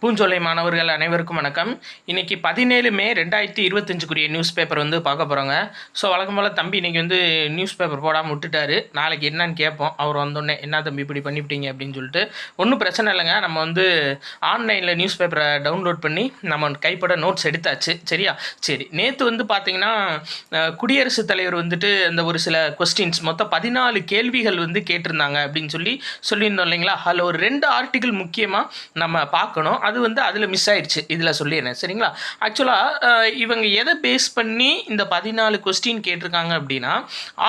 பூஞ்சோலை மாணவர்கள் அனைவருக்கும் வணக்கம். இன்றைக்கி 17 மே 2025 நியூஸ் பேப்பர் வந்து பார்க்க போகிறோங்க. ஸோ வழக்கம் போல் தம்பி இன்றைக்கி வந்து நியூஸ் பேப்பர் போடாமல் விட்டுட்டாரு. நாளைக்கு என்னன்னு கேட்போம். அவர் வந்தோடனே என்ன தம்பி இப்படி பண்ணிவிட்டீங்க அப்படின்னு சொல்லிட்டு. ஒன்றும் பிரச்சனை இல்லைங்க. நம்ம வந்து ஆன்லைனில் நியூஸ் பேப்பரை டவுன்லோட் பண்ணி நம்ம கைப்பட நோட்ஸ் எடுத்தாச்சு. சரியா? சரி, நேற்று வந்து பார்த்திங்கன்னா குடியரசுத் தலைவர் வந்துட்டு அந்த ஒரு சில கொஸ்டின்ஸ் மொத்தம் 14 கேள்விகள் வந்து கேட்டிருந்தாங்க அப்படின்னு சொல்லியிருந்தோம் இல்லைங்களா? அதில் ஒரு 2 ஆர்டிகிள் முக்கியமாக நம்ம பார்க்கணும். அது வந்து அதில் மிஸ் ஆயிடுச்சு. இதில் சொல்லிடுறேன். சரிங்களா? ஆக்சுவலாக இவங்க எதை பேஸ் பண்ணி இந்த 14 கொஸ்டின் கேட்டிருக்காங்க அப்படின்னா,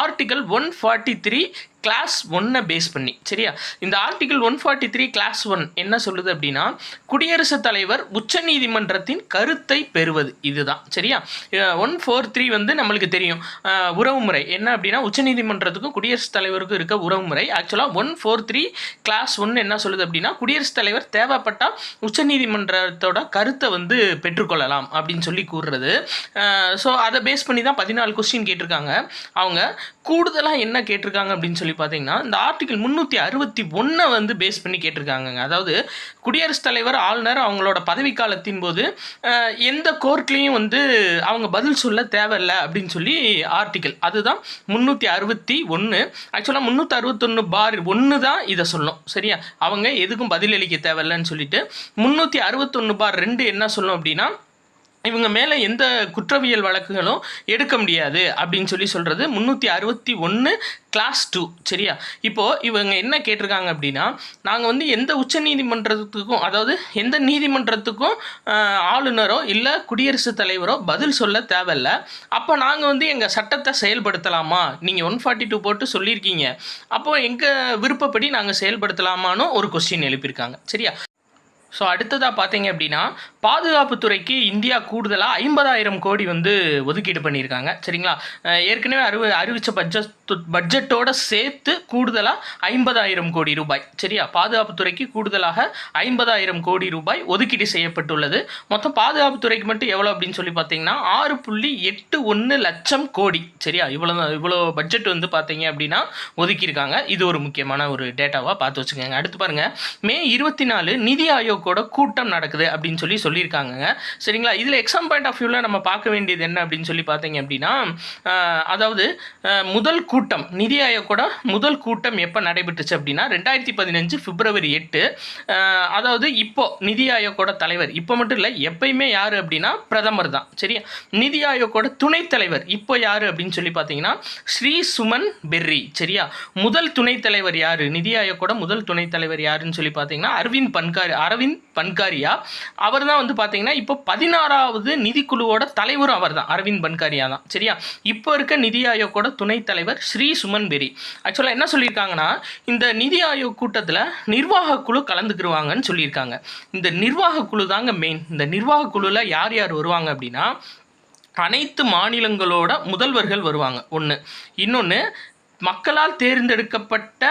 ஆர்டிகல் 143 கிளாஸ் 1 பேஸ் பண்ணி. சரியா? இந்த ஆர்டிகல் 143 கிளாஸ் 1 என்ன சொல்லுது அப்படின்னா, குடியரசுத் தலைவர் உச்சநீதிமன்றத்தின் கருத்தை பெறுவது. இதுதான். சரியா? 143 வந்து நம்மளுக்கு தெரியும், உறவுமுறை என்ன அப்படின்னா, உச்சநீதிமன்றத்துக்கும் குடியரசுத் தலைவருக்கும் இருக்க உறவுமுறை. ஆக்சுவலாக 143 கிளாஸ் 1 என்ன சொல்லுது அப்படின்னா, குடியரசுத் தலைவர் தேவைப்பட்டால் உச்சநீதிமன்றத்தோட கருத்தை வந்து பெற்றுக்கொள்ளலாம் அப்படின்னு சொல்லி கூறுறது. ஸோ அதை பேஸ் பண்ணி தான் 14 கொஸ்டின் கேட்டிருக்காங்க. அவங்க கூடுதலாக என்ன கேட்டிருக்காங்க அப்படின்னு சொல்லி பார்த்தீங்கன்னா, இந்த ஆர்டிகல் 361 வந்து பேஸ் பண்ணி கேட்டிருக்காங்க. அதாவது குடியரசுத் தலைவர் ஆளுநர் அவங்களோட பதவிக்காலத்தின் போது எந்த கோர்ட்லேயும் வந்து அவங்க பதில் சொல்ல தேவையில்லை அப்படின்னு சொல்லி ஆர்டிகல், அதுதான் 361. ஆக்சுவலாக 361/1 தான் இதை சொல்லும். சரியா? அவங்க எதுக்கும் பதிலளிக்க தேவையில்லைன்னு சொல்லிட்டு 361/2 என்ன சொல்லும் அப்படின்னா, இவங்க மேலே எந்த குற்றவியல் வழக்குகளும் எடுக்க முடியாது அப்படின்னு சொல்கிறது 361 கிளாஸ் 2. சரியா? இப்போது இவங்க என்ன கேட்டிருக்காங்க அப்படின்னா, நாங்கள் வந்து எந்த உச்ச நீதிமன்றத்துக்கும், அதாவது எந்த நீதிமன்றத்துக்கும் ஆளுநரோ இல்லை குடியரசுத் தலைவரோ பதில் சொல்ல தேவையில்ல. அப்போ நாங்கள் வந்து எங்கள் சட்டத்தை செயல்படுத்தலாமா? நீங்கள் 142 போட்டு சொல்லியிருக்கீங்க, அப்போது எங்கள் விருப்பப்படி நாங்கள் செயல்படுத்தலாமான்னு ஒரு கொஸ்டின் எழுப்பியிருக்காங்க. சரியா? ஸோ அடுத்ததாக பார்த்தீங்க அப்படின்னா, பாதுகாப்புத்துறைக்கு இந்தியா கூடுதலாக 50,000 கோடி வந்து ஒதுக்கீடு பண்ணியிருக்காங்க. சரிங்களா? ஏற்கனவே அறிவித்த பட்ஜெட்டோடு சேர்த்து கூடுதலாக 50,000 கோடி ரூபாய். சரியா? பாதுகாப்புத்துறைக்கு கூடுதலாக 50,000 கோடி ரூபாய் ஒதுக்கீடு செய்யப்பட்டுள்ளது. மொத்தம் பாதுகாப்புத்துறைக்கு மட்டும் எவ்வளோ அப்படின்னு சொல்லி பார்த்தீங்கன்னா 6.81 லட்சம் கோடி. சரியா? இவ்வளோ பட்ஜெட் வந்து பார்த்தீங்க அப்படின்னா ஒதுக்கியிருக்காங்க. இது ஒரு முக்கியமான ஒரு டேட்டாவாக பார்த்து வச்சுக்கோங்க. அடுத்து பாருங்கள், மே 24 நிதி ஆயோக் கூட்டம் நடக்குது அப்படின்னு சொல்லியிருக்காங்க. சரிங்களா? இதில் எக்ஸாம் பாயிண்ட் ஆஃப் வியூவில் நம்ம பார்க்க வேண்டியது என்ன அப்படின்னு சொல்லி பார்த்தீங்க அப்படின்னா, அதாவது முதல் கூட்டம், நிதி ஆயோக்கோட முதல் கூட்டம் எப்போ நடைபெற்றுச்சு அப்படின்னா 2015 பிப்ரவரி 8. அதாவது இப்போ நிதி ஆயோக்கோட தலைவர் இப்போ மட்டும் இல்லை, எப்பயுமே யார் அப்படின்னா பிரதமர் தான். சரியா? நிதி ஆயோக்கோட துணைத் தலைவர் இப்போ யார் அப்படின்னு சொல்லி பார்த்தீங்கன்னா ஸ்ரீ சுமன் பெர்ரி. சரியா? முதல் துணைத் தலைவர் யார், நிதி ஆயோக்கோட முதல் துணைத் தலைவர் யாருன்னு சொல்லி பார்த்தீங்கன்னா அரவிந்த் பன்காரியா. அவர் தான் வந்து பார்த்தீங்கன்னா இப்போ 16வது நிதிக்குழுவோட தலைவரும் அவர் தான், அரவிந்த் பன்காரியா தான். சரியா? இப்போ இருக்க நிதி ஆயோக்கோட துணைத் தலைவர் ஸ்ரீ சுமன் பெரி. ஆக்சுவலாக என்ன சொல்லியிருக்காங்கன்னா, இந்த நிதி ஆயோக் கூட்டத்தில் நிர்வாக குழு கலந்துக்கிடுவாங்கன்னு சொல்லியிருக்காங்க. இந்த நிர்வாக குழு தாங்க மெயின். இந்த நிர்வாக குழுவில் யார் யார் வருவாங்க அப்படின்னா, அனைத்து மாநிலங்களோட முதல்வர்கள் வருவாங்க ஒன்று. இன்னொன்று, மக்களால் தேர்ந்தெடுக்கப்பட்ட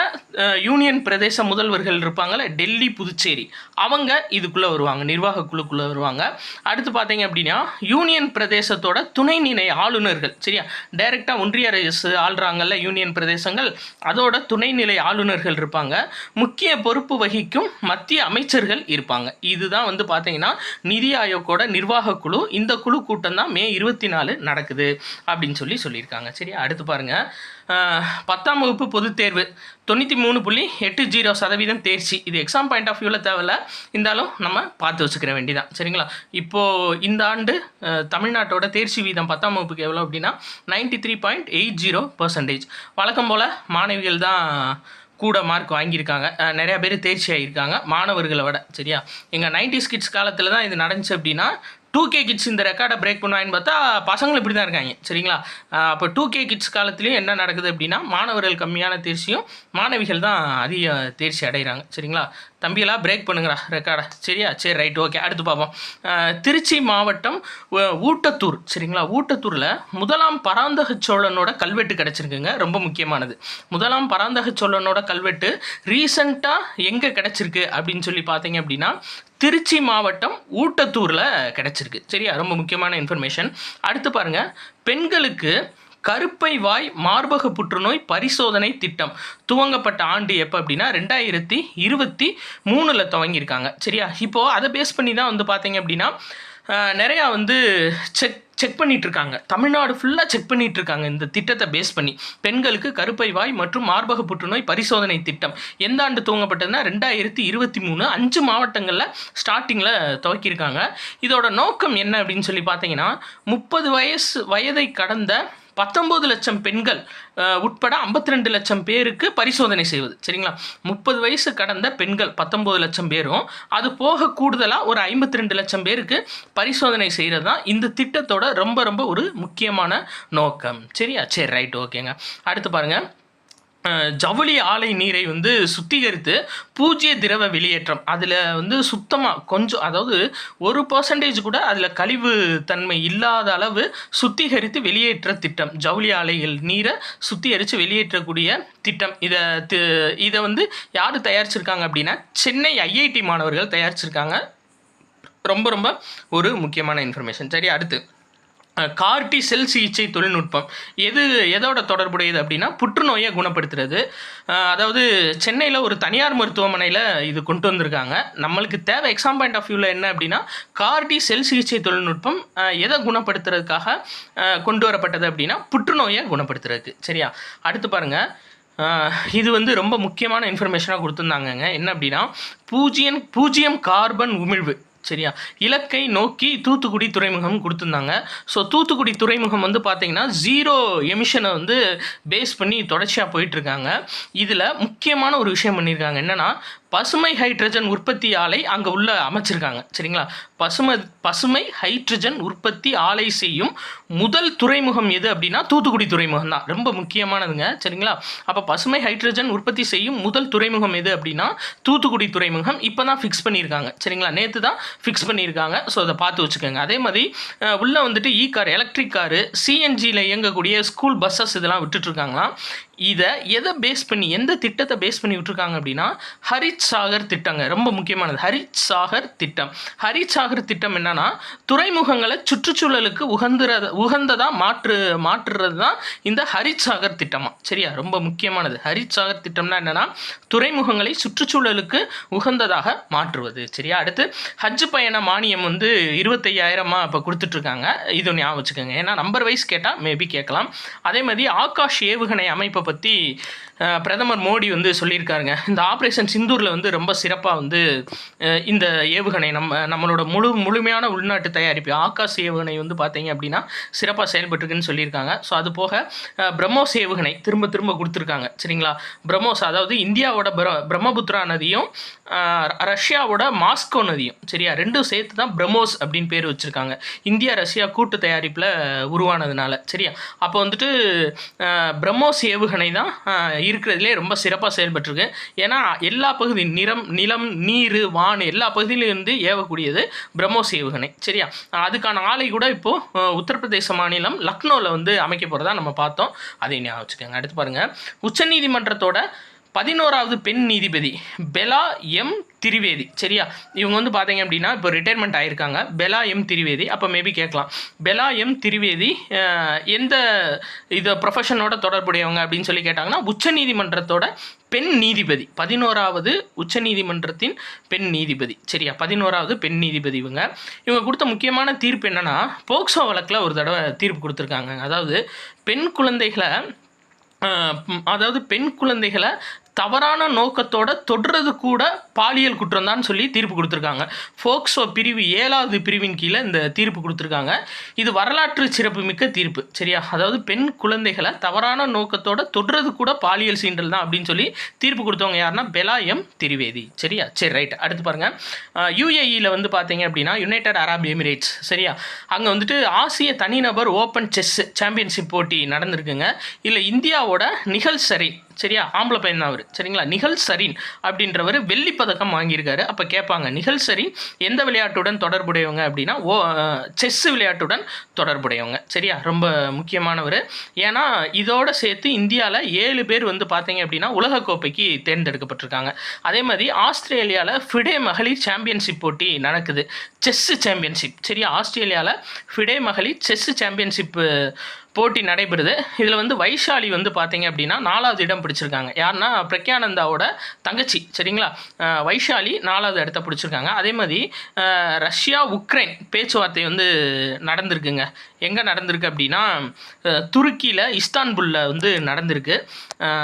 யூனியன் பிரதேச முதல்வர்கள் இருப்பாங்கள்ல, டெல்லி, புதுச்சேரி, அவங்க இதுக்குள்ளே வருவாங்க, நிர்வாக குழுக்குள்ளே வருவாங்க. அடுத்து பார்த்தீங்க அப்படின்னா யூனியன் பிரதேசத்தோட துணைநிலை ஆளுநர்கள். சரியா? டைரெக்டாக ஒன்றிய அரசு ஆள்றாங்கல்ல யூனியன் பிரதேசங்கள், அதோட துணைநிலை ஆளுநர்கள் இருப்பாங்க. முக்கிய பொறுப்பு வகிக்கும் மத்திய அமைச்சர்கள் இருப்பாங்க. இதுதான் வந்து பார்த்தீங்கன்னா நிதி ஆயோக்கோட நிர்வாக குழு. இந்த குழு கூட்டம் தான் மே 24 நடக்குது அப்படின்னு சொல்லியிருக்காங்க. சரியா? அடுத்து பாருங்கள், 10ஆம் வகுப்பு பொதுத் தேர்வு 93.80% தேர்ச்சி. இது எக்ஸாம் பாயிண்ட் ஆஃப் வியூவில் தேவையில்ல, இருந்தாலும் நம்ம பார்த்து வச்சுக்கிற வேண்டியதான். சரிங்களா? இப்போது இந்த ஆண்டு தமிழ்நாட்டோட தேர்ச்சி வீதம் 10ஆம் வகுப்புக்கு எவ்வளோ அப்படின்னா 93.80%. வழக்கம் போல் மாணவிகள் தான் கூட மார்க் வாங்கியிருக்காங்க. நிறையா பேர் தேர்ச்சி ஆகியிருக்காங்க மாணவர்களை விட. சரியா? எங்கள் 90s கிட்ஸ் காலத்தில் தான் இது நடந்துச்சு அப்படின்னா 2K கிட்ஸ் இந்த ரெக்கார்டை பிரேக் பண்ணுவாங்கன்னு பார்த்தா பசங்களும் இப்படி தான் இருக்காங்க. சரிங்களா? அப்போ 2K கிட்ஸ் காலத்துலேயும் என்ன நடக்குது அப்படின்னா, மாணவர்கள் கம்மியான தேர்ச்சியும் மாணவிகள் தான் அதிக தேர்ச்சி அடைகிறாங்க. சரிங்களா? தம்பியெல்லாம் பிரேக் பண்ணுங்கடா ரெக்கார்டை. சரியா? சரி, ரைட், ஓகே. அடுத்து பார்ப்போம். திருச்சி மாவட்டம் ஊட்டத்தூர். சரிங்களா? ஊட்டத்தூரில் முதலாம் பராந்தக சோழனோட கல்வெட்டு கிடச்சிருக்குங்க. ரொம்ப முக்கியமானது. முதலாம் பராந்தக சோழனோட கல்வெட்டு ரீசண்டாக எங்கே கிடச்சிருக்கு அப்படின்னு சொல்லி பார்த்தீங்க அப்படின்னா திருச்சி மாவட்டம் ஊட்டத்தூரில் கிடச்சிருக்கு. சரியா? ரொம்ப முக்கியமான இன்ஃபர்மேஷன். அடுத்து பாருங்கள், பெண்களுக்கு கருப்பை வாய் மார்பக புற்றுநோய் பரிசோதனை திட்டம் துவங்கப்பட்ட ஆண்டு எப்போ அப்படின்னா 2023 துவங்கியிருக்காங்க. சரியா, இப்போது அதை பேஸ் பண்ணி தான் வந்து பார்த்தீங்க அப்படின்னா நிறையா வந்து செக் பண்ணிட்டு இருக்காங்க. தமிழ்நாடு ஃபுல்லாக செக் பண்ணிட்டு இருக்காங்க. இந்த திட்டத்தை பேஸ் பண்ணி பெண்களுக்கு கருப்பை வாய் மற்றும் மார்பக புற்றுநோய் பரிசோதனை திட்டம் எந்த ஆண்டு துவங்கப்பட்டதுன்னா 2023 5 மாவட்டங்களில் ஸ்டார்டிங்கில் துவக்கியிருக்காங்க. இதோட நோக்கம் என்ன அப்படின்னு சொல்லி பார்த்தீங்கன்னா 30 வயதை கடந்த 19 லட்சம் பெண்கள் உட்பட 52 லட்சம் பேருக்கு பரிசோதனை செய்வது. சரிங்களா, 30 வயசு கடந்த பெண்கள் 19 லட்சம் பேரும் அது போக கூடுதலாக ஒரு 52 லட்சம் பேருக்கு பரிசோதனை செய்கிறது தான் இந்த திட்டத்தோட ரொம்ப ரொம்ப ஒரு முக்கியமான நோக்கம். சரியா, சரி, ரைட், ஓகேங்க. அடுத்து பாருங்கள், ஜவுளி ஆலை நீரை வந்து சுத்திகரித்து பூஜ்ய திரவ வெளியேற்றம் அதில் வந்து சுத்தமாக கொஞ்சம், அதாவது 1% கூட அதில் கழிவு தன்மை இல்லாத அளவு சுத்திகரித்து வெளியேற்ற திட்டம். ஜவுளி ஆலைகள் நீரை சுத்திகரித்து வெளியேற்றக்கூடிய திட்டம். இதை வந்து யார் தயாரிச்சிருக்காங்க அப்படின்னா சென்னை IIT மாணவர்கள் தயாரிச்சிருக்காங்க. ரொம்ப ரொம்ப ஒரு முக்கியமான இன்ஃபர்மேஷன். சரி, அடுத்து கார்டி செல் சிகிச்சை தொழில்நுட்பம் எதோட தொடர்புடையது அப்படின்னா புற்றுநோயை குணப்படுத்துறது. அதாவது சென்னையில் ஒரு தனியார் மருத்துவமனையில் இது கொண்டு வந்திருக்காங்க. நம்மளுக்கு தேவை எக்ஸாம் பாயிண்ட் ஆஃப் வியூவில் என்ன அப்படின்னா கார்டி செல் சிகிச்சை தொழில்நுட்பம் எதை குணப்படுத்துறதுக்காக கொண்டு வரப்பட்டது அப்படின்னா புற்றுநோயை குணப்படுத்துறதுக்கு. சரியா, அடுத்து பாருங்கள், இது வந்து ரொம்ப முக்கியமான இன்ஃபர்மேஷனாக கொடுத்துருந்தாங்கங்க. என்ன அப்படின்னா பூஜ்ஜியம் கார்பன் உமிழ்வு. சரியா, இலக்கை நோக்கி தூத்துக்குடி துறைமுகம் கொடுத்துருந்தாங்க. ஸோ தூத்துக்குடி துறைமுகம் வந்து பார்த்தீங்கன்னா 0 எமிஷனை வந்து பேஸ் பண்ணி தொடர்ச்சியாக போயிட்டுருக்காங்க. இதில் முக்கியமான ஒரு விஷயம் பண்ணியிருக்காங்க. என்னென்னா பசுமை ஹைட்ரஜன் உற்பத்தி ஆலை அங்கே உள்ள அமைச்சிருக்காங்க. சரிங்களா, பசுமை ஹைட்ரஜன் உற்பத்தி ஆலை செய்யும் முதல் துறைமுகம் எது அப்படின்னா தூத்துக்குடி துறைமுகம் தான். ரொம்ப முக்கியமானதுங்க. சரிங்களா, அப்போ பசுமை ஹைட்ரஜன் உற்பத்தி செய்யும் முதல் துறைமுகம் எது அப்படின்னா தூத்துக்குடி துறைமுகம். இப்போ தான் ஃபிக்ஸ் பண்ணியிருக்காங்க. சரிங்களா, நேற்று தான் ஃபிக்ஸ் பண்ணியிருக்காங்க. ஸோ அதை பார்த்து வச்சுக்கோங்க. அதே மாதிரி உள்ளே வந்துட்டு கார், எலக்ட்ரிக் காரு, சிஎன்ஜியில் இயங்கக்கூடிய ஸ்கூல் பஸ்ஸஸ் இதெல்லாம் விட்டுட்ருக்காங்களாம். இதை எதை பேஸ் பண்ணி, எந்த திட்டத்தை பேஸ் பண்ணி விட்டுருக்காங்க அப்படின்னா ஹரித் சாகர் திட்டங்க. ரொம்ப முக்கியமானது ஹரித் சாகர் திட்டம். ஹரித் சாகர் திட்டம் என்னன்னா துறைமுகங்களை சுற்றுச்சூழலுக்கு உகந்ததாக மாற்றுறது தான் இந்த ஹரித் சாகர் திட்டமா. சரியா, ரொம்ப முக்கியமானது. ஹரித் சாகர் திட்டம்னா என்னன்னா துறைமுகங்களை சுற்றுச்சூழலுக்கு உகந்ததாக மாற்றுவது. சரியா, அடுத்து ஹஜ் பயண மானியம் வந்து 25,000 இப்போ கொடுத்துட்ருக்காங்க. இது ஞாபகம் வச்சுக்கோங்க. ஏன்னா நம்பர் வைஸ் கேட்டால் மேபி கேட்கலாம். அதே மாதிரி ஆகாஷ் ஏவுகணை அமைப்பை பற்றி பிரதமர் மோடி வந்து சொல்லியிருக்காருங்க. இந்த ஆப்ரேஷன் சிந்தூரில் வந்து ரொம்ப சிறப்பாக வந்து இந்த ஏவுகணை நம்மளோட முழுமையான உள்நாட்டு தயாரிப்பு ஆகாஷ் ஏவுகணை வந்து பார்த்தீங்க அப்படின்னா சிறப்பாக செயல்பட்டுருக்குன்னு சொல்லியிருக்காங்க. ஸோ அது போக பிரம்மோஸ் ஏவுகணை திரும்ப கொடுத்துருக்காங்க. சரிங்களா, பிரம்மோஸ் அதாவது இந்தியாவோட பிரம்மபுத்திரா நதியும் ரஷ்யாவோட மாஸ்கோ நதியும். சரியா, ரெண்டும் சேர்த்து தான் பிரம்மோஸ் அப்படின்னு பேர் வச்சுருக்காங்க. இந்தியா ரஷ்யா கூட்டு தயாரிப்பில் உருவானதுனால. சரியா, அப்போ வந்துட்டு பிரம்மோஸ் ஏவுகணை தான் இருக்கிறதுலே ரொம்ப சிறப்பாக செயல்பட்டுருக்கு. ஏன்னா எல்லா பகுதி நிலம் நீர் வான் எல்லா பகுதியிலிருந்து ஏவக்கூடியது பிரம்மோஸ் ஏவுகணை. சரியா, அதுக்கான ஆலை கூட இப்போது உத்தரப்பிரதேச மாநிலம் லக்னோவில் வந்து அமைக்க போகிறதா நம்ம பார்த்தோம். அதை ஞாபகம் வச்சுக்கோங்க. அடுத்து பாருங்கள், உச்சநீதிமன்றத்தோட 11வது பெண் நீதிபதி பெலா எம் திரிவேதி. சரியா, இவங்க வந்து பார்த்தீங்க அப்படின்னா இப்போ ரிட்டையர்மெண்ட் ஆகியிருக்காங்க. பெலா எம் திரிவேதி. அப்போ மேபி கேட்கலாம், பெலா எம் திரிவேதி எந்த ப்ரொஃபஷனோட தொடர்புடையவங்க அப்படின்னு சொல்லி கேட்டாங்கன்னா உச்சநீதிமன்றத்தோட பெண் நீதிபதி, 11வது உச்சநீதிமன்றத்தின் பெண் நீதிபதி. சரியா, 11வது பெண் நீதிபதி. இவங்க கொடுத்த முக்கியமான தீர்ப்பு என்னென்னா போக்சோ வழக்கில் ஒரு தடவை தீர்ப்பு கொடுத்துருக்காங்க. அதாவது பெண் குழந்தைகளை தவறான நோக்கத்தோட தொடுறது கூட பாலியல் குற்றம் தான் சொல்லி தீர்ப்பு கொடுத்துருக்காங்க. போக்சோ பிரிவு 7வது பிரிவின் கீழே இந்த தீர்ப்பு கொடுத்துருக்காங்க. இது வரலாற்று சிறப்புமிக்க தீர்ப்பு. சரியா, அதாவது பெண் குழந்தைகளை தவறான நோக்கத்தோட தொடுறது கூட பாலியல் சீண்டல் தான் அப்படின்னு சொல்லி தீர்ப்பு கொடுத்தவங்க யாருன்னா பெலா எம் திரிவேதி. சரியா, சரி, ரைட். அடுத்து பாருங்கள், UAEயில் வந்து பார்த்தீங்க அப்படின்னா யுனைடெட் அரப் எமிரேட்ஸ். சரியா, அங்கே வந்துட்டு ஆசிய தனிநபர் ஓப்பன் செஸ் சாம்பியன்ஷிப் போட்டி நடந்திருக்குங்க. இதில் இந்தியாவோட நிகழ் சரீன். சரியா, ஆம்பளை பையன் தான் அவர். சரிங்களா, நிகழ் சரீன் அப்படின்றவர் வெள்ளிப்பதக்கம் வாங்கியிருக்காரு. அப்போ கேட்பாங்க நிகழ் சரீன் எந்த விளையாட்டுடன் தொடர்புடையவங்க அப்படின்னா செஸ் விளையாட்டுடன் தொடர்புடையவங்க. சரியா, ரொம்ப முக்கியமானவர். ஏன்னா இதோட சேர்த்து இந்தியாவில் 7 பேர் வந்து பார்த்தீங்க அப்படின்னா உலகக்கோப்பைக்கு தேர்ந்தெடுக்கப்பட்டிருக்காங்க. அதே மாதிரி ஆஸ்திரேலியாவில் ஃபிடே மகளிர் சாம்பியன்ஷிப் போட்டி நடக்குது, செஸ் சாம்பியன்ஷிப். சரியா, ஆஸ்திரேலியாவில் ஃபிடே மகளிர் செஸ் சாம்பியன்ஷிப் போட்டி நடைபெறுது. இதில் வந்து வைஷாலி வந்து பார்த்தீங்க அப்படின்னா 4வது இடம் பிடிச்சிருக்காங்க. யாருன்னா பிரக்யானந்தாவோட தங்கச்சி, சரிங்களா? வைஷாலி 4வது இடத்த பிடிச்சிருக்காங்க. அதே மாதிரி ரஷ்யா உக்ரைன் பேச்சுவார்த்தை வந்து நடந்திருக்குங்க. எங்கே நடந்திருக்கு அப்படின்னா துருக்கியில் இஸ்தான்புல்லில் வந்து நடந்திருக்கு.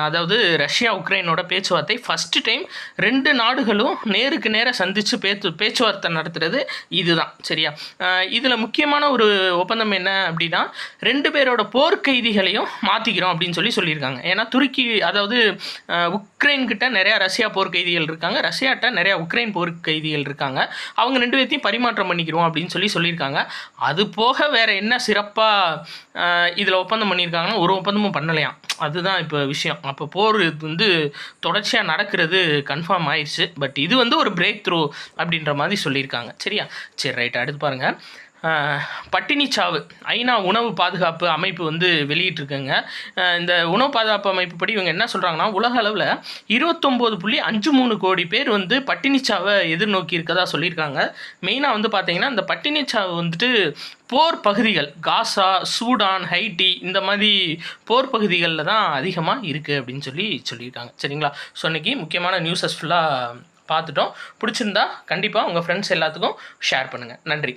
அதாவது ரஷ்யா உக்ரைனோட பேச்சுவார்த்தை ஃபஸ்ட்டு டைம் 2 நாடுகளும் நேருக்கு நேராக சந்தித்து பேச்சுவார்த்தை நடத்துகிறது இதுதான், சரியா? இதில் முக்கியமான ஒரு ஒப்பந்தம் என்ன அப்படின்னா 2 பேரோட போர்க்கைதிகளையும் மாற்றிக்கிறோம் அப்படின்னு சொல்லியிருக்காங்க. ஏன்னா துருக்கி, அதாவது உக்ரைன்கிட்ட நிறையா ரஷ்யா போர்க்கைதிகள் இருக்காங்க, ரஷ்யாட்ட நிறையா உக்ரைன் போர்க்கைதிகள் இருக்காங்க. அவங்க 2 பேர்த்தையும் பரிமாற்றம் பண்ணிக்கிறோம் அப்படின்னு சொல்லியிருக்காங்க. அது போக வேறு என்ன சிறப்பாக இதில் ஒப்பந்தம் பண்ணியிருக்காங்கன்னா ஒரு ஒப்பந்தமும் பண்ணலையாம். அதுதான் இப்போ விஷயம். அப்போ போர் வந்து தொடர்ச்சியாக நடக்கிறது கன்ஃபார்ம் ஆயிடுச்சு. பட் இது வந்து ஒரு பிரேக் த்ரூ அப்படின்ற மாதிரி சொல்லியிருக்காங்க, சரியா? சரி, ரைட். அடுத்து பாருங்கள். பட்டினிச்சாவு ஐநா உணவு பாதுகாப்பு அமைப்பு வந்து வெளியிட்டிருக்குங்க. இந்த உணவு பாதுகாப்பு அமைப்பு படி இவங்க என்ன சொல்கிறாங்கன்னா, உலக அளவில் 29.53 கோடி பேர் வந்து பட்டினிச்சாவை எதிர்நோக்கி இருக்கதா சொல்லியிருக்காங்க. மெயினாக வந்து பார்த்திங்கன்னா இந்த பட்டினிச்சாவு வந்துட்டு போர் பகுதிகள், காசா, சூடான், ஹைட்டி, இந்த மாதிரி போர் பகுதிகளில் தான் அதிகமாக இருக்குது அப்படின்னு சொல்லியிருக்காங்க, சரிங்களா? ஸோ இன்றைக்கி முக்கியமான நியூஸஸ் ஃபுல்லாக பார்த்துட்டோம். பிடிச்சிருந்தா கண்டிப்பாக உங்கள் ஃப்ரெண்ட்ஸ் எல்லாத்துக்கும் ஷேர் பண்ணுங்கள். நன்றி.